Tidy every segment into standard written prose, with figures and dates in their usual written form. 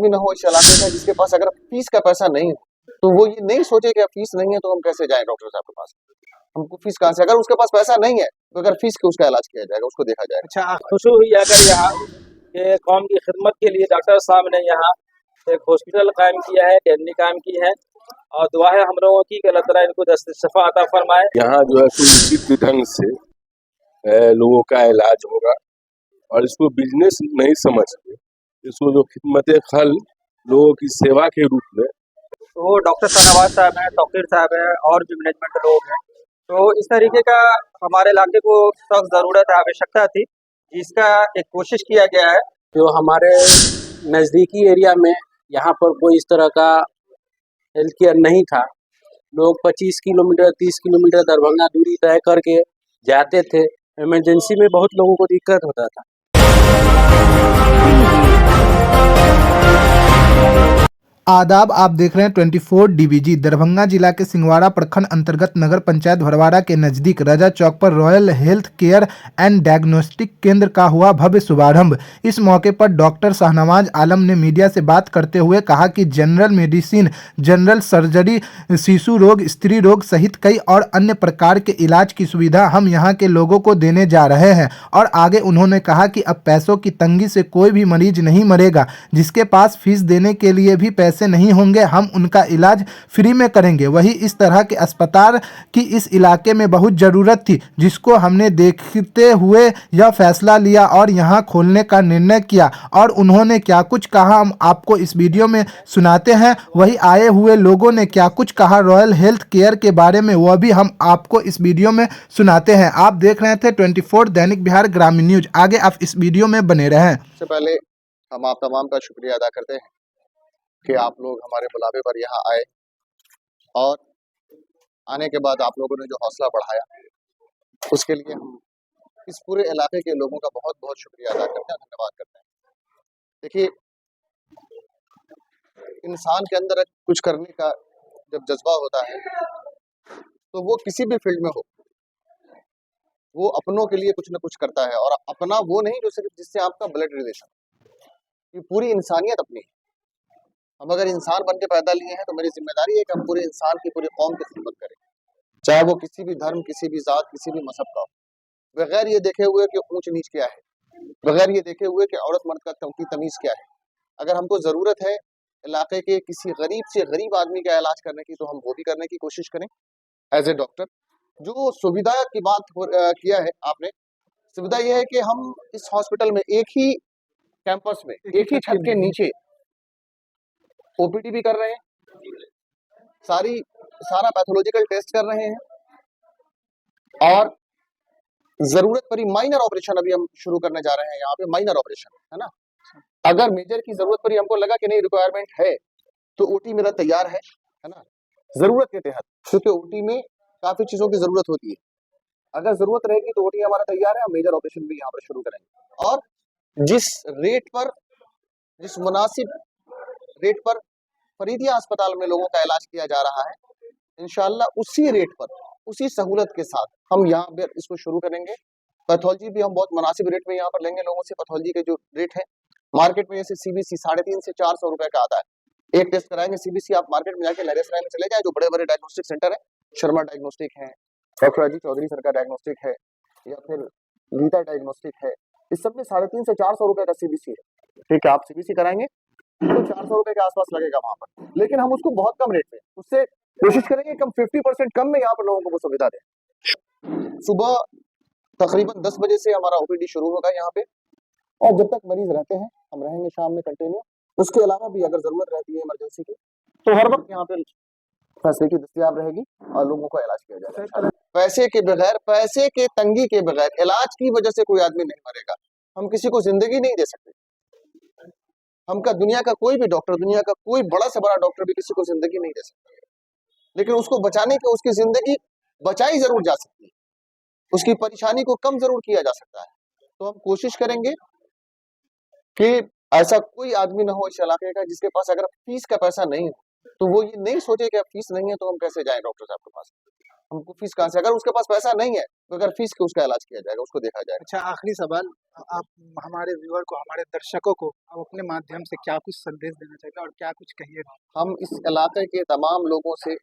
भी ना हो इस इलाके का जिसके पास अगर फीस का पैसा नहीं हो, तो वो ये नहीं सोचे कि फीस नहीं है तो हम कैसे जाएं डॉक्टर साहब के पास। हमको फीस कहाँ से, अगर उसके पास पैसा नहीं है तो अगर फीस के उसका इलाज किया जाएगा, उसको देखा जाएगा। अच्छा, खुशी हुई अगर यहाँ के कौम की खिदमत के लिए डॉक्टर साहब ने यहाँ एक हॉस्पिटल कायम किया है, अकेडमी कायम की है, और दुआ है हम लोगों की कि अल्लाह ताला इनको दस्त शफा अता फरमाए। यहाँ जो है सुनिश्चित ढंग से लोगों का इलाज होगा और इसको बिजनेस नहीं समझते, इसको जो खिदमत खल लोगों की सेवा के रूप में। तो डॉक्टर शाहनवाज साहब हैं, तौकीर साहब हैं और भी मैनेजमेंट लोग हैं। तो इस तरीके का हमारे इलाके को सख्त ज़रूरत है, आवश्यकता थी, जिसका एक कोशिश किया गया है। जो हमारे नज़दीकी एरिया में यहाँ पर कोई इस तरह का हेल्थ केयर नहीं था। लोग 25 किलोमीटर 30 किलोमीटर दरभंगा दूरी तय करके जाते थे। इमरजेंसी में बहुत लोगों को दिक्कत होता था। आदाब, आप देख रहे हैं 24 डीवीजी। दरभंगा जिला के सिंहवाड़ा प्रखंड अंतर्गत नगर पंचायत भरवाड़ा के नजदीक रजा चौक पर royal health care and diagnostic केंद्र का हुआ भव्य शुभारंभ। इस मौके पर डॉक्टर शाहनवाज आलम ने मीडिया से बात करते हुए कहा कि जनरल मेडिसिन, जनरल सर्जरी, शिशु रोग, स्त्री रोग सहित कई और अन्य प्रकार के इलाज की सुविधा हम यहाँ के लोगों को देने जा रहे हैं। और आगे उन्होंने कहा कि अब पैसों की तंगी से कोई भी मरीज नहीं मरेगा। जिसके पास फीस देने के लिए भी पैसे नहीं होंगे, हम उनका इलाज फ्री में करेंगे। वही इस तरह के अस्पताल की इस इलाके में बहुत ज़रूरत थी, जिसको हमने देखते हुए यह फैसला लिया और यहाँ खोलने का निर्णय किया। और उन्होंने क्या कुछ कहा हम आपको इस वीडियो में सुनाते हैं। वही आए हुए लोगों ने क्या कुछ कहा रॉयल हेल्थ केयर के बारे में, वह भी हम आपको इस वीडियो में सुनाते हैं। आप देख रहे थे 24 दैनिक बिहार ग्रामीण न्यूज। आगे आप इस वीडियो में बने रहें। सबसे पहले हम आप तमाम का शुक्रिया अदा करते हैं कि आप लोग हमारे बुलावे पर यहाँ आए और आने के बाद आप लोगों ने जो हौसला बढ़ाया, उसके लिए हम इस पूरे इलाके के लोगों का बहुत बहुत शुक्रिया अदा करते हैं, धन्यवाद करते हैं। देखिए, इंसान के अंदर कुछ करने का जब जज्बा होता है तो वो किसी भी फील्ड में हो, वो अपनों के लिए कुछ ना कुछ करता है। और अपना वो नहीं जो सिर्फ जिससे आपका ब्लड रिलेशन, ये पूरी इंसानियत अपनी है। हम अगर इंसान बन के पैदा लिए हैं तो मेरी जिम्मेदारी है कि हम पूरे इंसान की, पूरी कौम की खिदमत करें, चाहे वो किसी भी धर्म, किसी भी जात, किसी भी मजहब का हो, बगैर ये देखे हुए कि ऊंच नीच क्या है, बगैर ये देखे हुए कि औरत मर्द का तमीज क्या है। अगर हमको जरूरत है इलाके के किसी गरीब से गरीब आदमी का इलाज करने की, तो हम वो भी करने की कोशिश करें एज ए डॉक्टर। जो सुविधा की बात किया है आपने, सुविधा यह है कि हम इस हॉस्पिटल में एक ही कैंपस में, एक ही छत के नीचे ओपीडी भी कर रहे हैं, सारा पैथोलॉजिकल टेस्ट कर रहे हैं, और जरूरत पड़ी माइनर ऑपरेशन अभी हम शुरू करने जा रहे हैं। यहाँ पे माइनर ऑपरेशन है ना, अगर मेजर की जरूरत पड़ी, हमको लगा कि नहीं रिक्वायरमेंट है, तो ओटी मेरा तैयार है ना, जरूरत के तहत, क्योंकि ओटी में काफी चीजों की जरूरत होती है। अगर जरूरत रहेगी तो ओटी हमारा तैयार है, हम मेजर ऑपरेशन भी यहाँ पर शुरू करेंगे। और जिस रेट पर, जिस मुनासिब रेट पर फरीदिया अस्पताल में लोगों का इलाज किया जा रहा है, इंशाल्लाह उसी रेट पर, उसी सहूलत के साथ हम यहाँ पर इसको शुरू करेंगे। पैथोलॉजी भी हम बहुत मुनासिब रेट में यहाँ पर लेंगे लोगों से। पैथोलॉजी के जो रेट है मार्केट में, जैसे सीबीसी 350 से 400 रुपए का आता है, एक टेस्ट कराएंगे सीबीसी। आप मार्केट में जाके लहरेसराय में चले जाए, जो बड़े बड़े डायग्नोस्टिक सेंटर है, शर्मा डायग्नोस्टिक है, डॉक्टर अजीत चौधरी सर का डायग्नोस्टिक है, या फिर गीता डायग्नोस्टिक है, इस सब में 350 से 400 रुपए का सीबीसी है। ठीक है, आप सीबीसी कराएंगे तो 400 रुपए के आसपास लगेगा वहां पर, लेकिन हम उसको बहुत कम रेट में, उससे कोशिश करेंगे कम 50% कम में यहाँ पर लोगों को वो सुविधा दें। सुबह तकरीबन 10 बजे से हमारा ओपीडी शुरू होगा यहाँ पे, और जब तक मरीज रहते हैं हम रहेंगे शाम में कंटिन्यू। उसके अलावा भी अगर जरूरत रहती है इमरजेंसी की, तो हर वक्त यहाँ पे फैसिलिटी दस्तियाब रहेगी और लोगों का इलाज किया जाएगा। पैसे के बगैर, पैसे के तंगी के बगैर इलाज की वजह से कोई आदमी नहीं मरेगा। हम किसी को जिंदगी नहीं दे सकते। हमका दुनिया का कोई भी डॉक्टर, दुनिया का कोई बड़ा से बड़ा डॉक्टर भी किसी को जिंदगी नहीं दे सकता, लेकिन उसको बचाने के, उसकी जिंदगी बचाई जरूर जा सकती है, उसकी परेशानी को कम जरूर किया जा सकता है। तो हम कोशिश करेंगे कि ऐसा कोई आदमी ना हो इस इलाके का जिसके पास अगर फीस का पैसा नहीं हो, तो वो ये नहीं सोचे कि फीस नहीं है तो हम कैसे जाएं डॉक्टर साहब के पास। हमको फीस कहाँ से, अगर उसके पास पैसा नहीं है तो अगर फीस के उसका इलाज किया जाएगा, उसको देखा जाएगा। अच्छा, आखिरी सवाल, आप हमारे व्यूअर को, हमारे दर्शकों को आप अपने माध्यम से क्या कुछ संदेश देना चाहेंगे और क्या कुछ कहिएगा? हम इस इलाके के तमाम लोगों से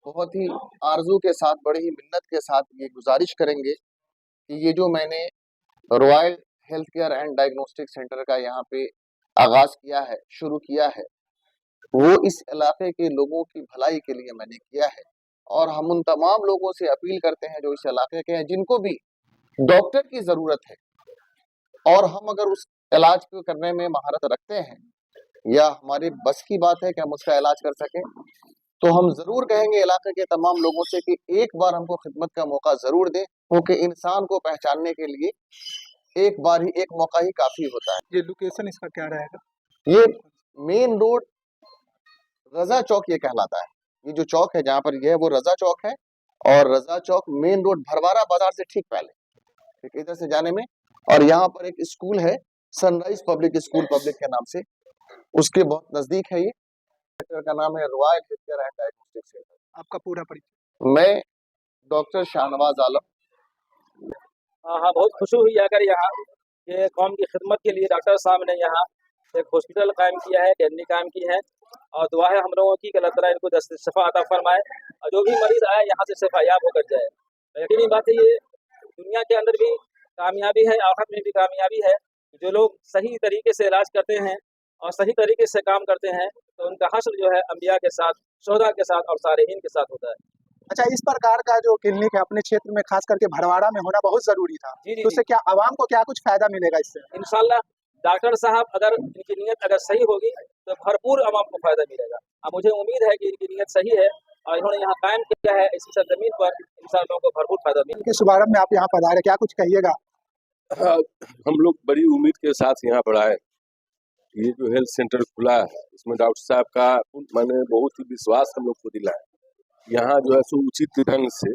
बहुत ही आरजू के साथ, बड़ी ही मिन्नत के साथ ये गुजारिश करेंगे कि ये जो मैंने royal health care and diagnostic centre का यहाँ पे आगाज किया है, शुरू किया है, वो इस इलाके के लोगों की भलाई के लिए मैंने किया है। और हम उन तमाम लोगों से अपील करते हैं जो इस इलाके के हैं, जिनको भी डॉक्टर की जरूरत है और हम अगर उस इलाज को करने में महारत रखते हैं या हमारे बस की बात है कि हम उसका इलाज कर सकें, तो हम जरूर कहेंगे इलाके के तमाम लोगों से कि एक बार हमको खिदमत का मौका जरूर दें, क्योंकि इंसान को पहचानने के लिए एक बार ही, एक मौका ही काफी होता है। ये लोकेशन इसका क्या रहेगा? ये मेन रोड रजा चौक ये कहलाता है। ये जो चौक है जहाँ पर ये है वो रजा चौक है, और रजा चौक मेन रोड भरवारा बाजार से ठीक पहले, ठीक इधर से जाने में। और यहाँ पर एक स्कूल है, सनराइज पब्लिक स्कूल पब्लिक के नाम से, उसके बहुत नजदीक है। ये सेंटर का नाम है royal health care and diagnostic centre. आपका पूरा परिचय? मैं डॉक्टर शाहनवाज आलम। हाँ, बहुत खुशी हुई आकर यहाँ ये कौम की खिदमत के लिए डॉक्टर साहब ने यहाँ एक हॉस्पिटल कायम किया है, कैंडी कायम की है, और दुआ है हम लोगों की कि अल्लाह ताला इनको दस्त शफा अता फरमाए और जो भी मरीज आए यहाँ से शफायाब होकर जाए। यकीनी बात है, ये दुनिया के अंदर भी कामयाबी है, आखिरत में भी कामयाबी है। जो लोग सही तरीके से इलाज करते हैं और सही तरीके से काम करते हैं तो उनका हश्र जो है अंबिया के साथ, शुहदा के साथ और सालिहीन के साथ होता है। अच्छा, इस प्रकार का जो क्लिनिक है अपने क्षेत्र में, खास करके भरवाड़ा में होना बहुत जरूरी था। जी, जी, तो इससे क्या आवाम को क्या कुछ फायदा मिलेगा इससे? इंशाल्लाह डॉक्टर साहब अगर इनकी नीयत अगर सही होगी तो भरपूर आवाम को फायदा मिलेगा। अब मुझे उम्मीद है कि इनकी नीयत सही है और इन्होंने यहाँ कायम किया है, इसी सरजमीन पर इंसान लोगों को भरपूर फायदा मिलेगा। इनके शुभारंभ में आप यहाँ पधारे, क्या कुछ कहिएगा? हाँ, हम लोग बड़ी उम्मीद के साथ यहाँ पर आए। ये जो हेल्थ सेंटर खुला है इसमें डॉक्टर साहब का मैंने बहुत ही विश्वास हम लोग को दिला है। यहाँ जो है सो उचित ढंग से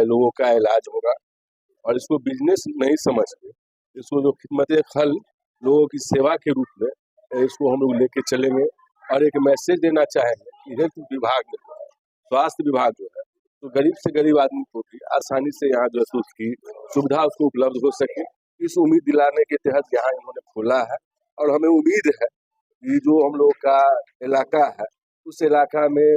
लोगों का इलाज होगा और इसको बिजनेस नहीं समझ के, इसको जो खिदमत खल लोगों की सेवा के रूप में इसको हम लोग लेके चलेंगे। और एक मैसेज देना चाहेंगे कि हेल्थ विभाग में, स्वास्थ्य विभाग जो है, तो गरीब से गरीब आदमी को भी आसानी से यहाँ जो है सो उसकी सुविधा उसको उपलब्ध हो सके, इस उम्मीद दिलाने के तहत यहाँ इन्होंने खोला है। और हमें उम्मीद है कि जो हम लोग का इलाका है उस इलाका में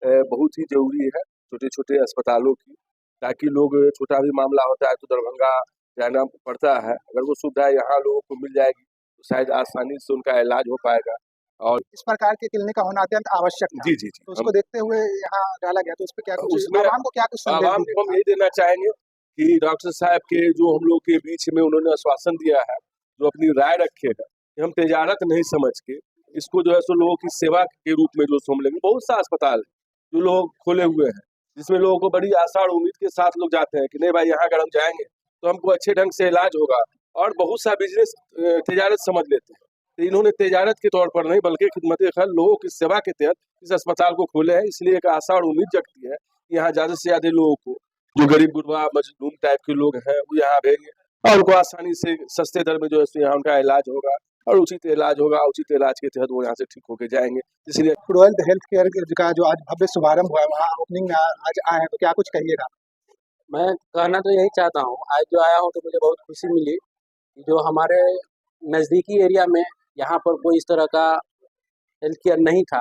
बहुत ही जरूरी है छोटे छोटे अस्पतालों की, ताकि लोग छोटा भी मामला होता है तो दरभंगा जाना पड़ता है, अगर वो सुविधा यहाँ लोगों को मिल जाएगी तो शायद आसानी से उनका इलाज हो पाएगा। और इस प्रकार के क्लिनिक का होना अत्यंत आवश्यक था। जी जी जी तो उसको देखते हुए यहाँ डाला गया, तो उस पर क्या कुछ उसमें आवाम को क्या कुछ संदेश आवाम को दीजिएगा? हम यही देना चाहेंगे कि डॉक्टर साहब के जो हम लोग के बीच में उन्होंने आश्वासन दिया है, जो अपनी राय रखे हैं कि हम तजारत नहीं समझ के इसको जो है सो लोगों की सेवा के रूप में जो हम लेंगे। बहुत सा अस्पताल है जो लोग खोले हुए हैं जिसमें लोगों को बड़ी आशा और उम्मीद के साथ लोग जाते हैं कि नहीं भाई यहाँ अगर हम जाएंगे तो हमको अच्छे ढंग से इलाज होगा, और बहुत सा बिजनेस तजारत समझ लेते हैं। तो इन्होंने तजारत के तौर पर नहीं बल्कि खिदमत खैर लोगों की सेवा के तहत इस अस्पताल को खोले हैं। इसलिए एक आशा और उम्मीद जगती है कि यहाँ ज्यादा से ज्यादा लोगों को, जो गरीब गुरबा मजलूम टाइप के लोग हैं, वो यहाँ रहेंगे और उनको आसानी से सस्ते दर में जो है यहाँ उनका इलाज होगा और उचित इलाज होगा। उचित इलाज के तहत वो यहाँ से ठीक होके जाएंगे। इसलिए रॉयल हेल्थ केयर का जो आज भव्य शुभारंभ हुआ है, वहाँ ओपनिंग में आज आए हैं, तो क्या कुछ कहिएगा? मैं कहना तो यही चाहता हूँ, आज जो आया हूँ तो मुझे बहुत खुशी मिली कि जो हमारे नज़दीकी एरिया में यहाँ पर कोई इस तरह का हेल्थ केयर नहीं था।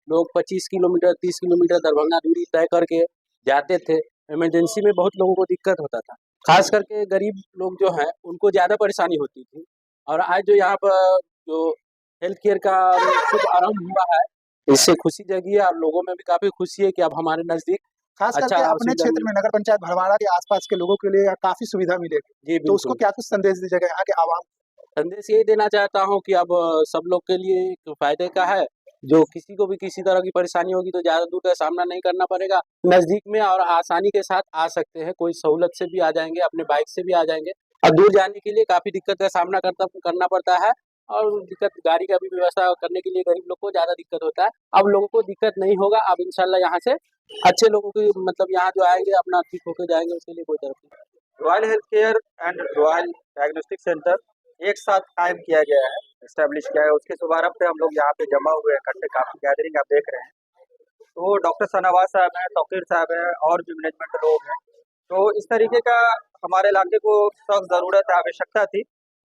लोग 25 किलोमीटर 30 किलोमीटर दरभंगा दूरी तय करके जाते थे। इमरजेंसी में बहुत लोगों को दिक्कत होता था, खास करके गरीब लोग जो हैं उनको ज़्यादा परेशानी होती थी। और आज जो यहाँ पर जो हेल्थ केयर का शुभ आरंभ हुआ है, इससे खुशी जगी है और लोगों में भी काफ़ी खुशी है कि अब हमारे नज़दीक खास करके अच्छा अपने सुविधा क्षेत्र में नगर पंचायत भरवाड़ा के आसपास के लोगों के लिए काफी सुविधा मिलेगी। जी तो उसको बिल्कुल। क्या कुछ संदेश दीजिएगा यहाँ के आवाम? संदेश यही देना चाहता हूँ कि अब सब लोग के लिए एक फायदे का है, जो किसी को भी किसी तरह की परेशानी होगी तो ज़्यादा दूर का सामना नहीं करना पड़ेगा, नज़दीक में और आसानी के साथ आ सकते हैं। कोई सहूलत से भी आ जाएंगे, अपने बाइक से भी आ जाएंगे। अब दूर जाने के लिए काफ़ी दिक्कत का सामना करना पड़ता है और गाड़ी का भी व्यवस्था करने के लिए गरीब लोग को ज़्यादा दिक्कत होता है। अब लोगों को दिक्कत नहीं होगा। अब इंशाल्लाह यहाँ से अच्छे लोगों की मतलब यहाँ जो आएंगे अपना ठीक होकर जाएंगे, उसके लिए कोई तरफ नहीं। Royal health care and royal diagnostic centre एक साथ कायम किया गया है, एस्टेब्लिश किया है। उसके शुभारंभ पे हम लोग यहाँ पे जमा हुए हैं, इकट्ठे काफी गैदरिंग आप देख रहे हैं। तो डॉक्टर शाहनवाज साहब हैं, तौकीर साहब हैं और भी मैनेजमेंट लोग हैं। तो इस तरीके का हमारे इलाके को सख्त ज़रूरत आवश्यकता थी,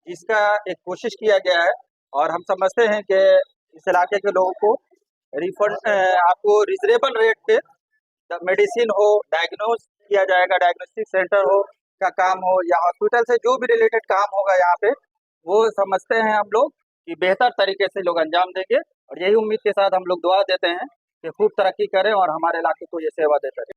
जिसका एक कोशिश किया गया है और हम समझते हैं कि इस इलाके के लोगों को रिफंड आपको रिजनेबल रेट पे मेडिसिन हो, डायग्नोज किया जाएगा, डायग्नोस्टिक सेंटर हो का काम हो या हॉस्पिटल से जो भी रिलेटेड काम होगा यहाँ पे, वो समझते हैं हम लोग कि बेहतर तरीके से लोग अंजाम देंगे और यही उम्मीद के साथ हम लोग दुआ देते हैं कि खूब तरक्की करें और हमारे इलाके को ये सेवा देते रहें।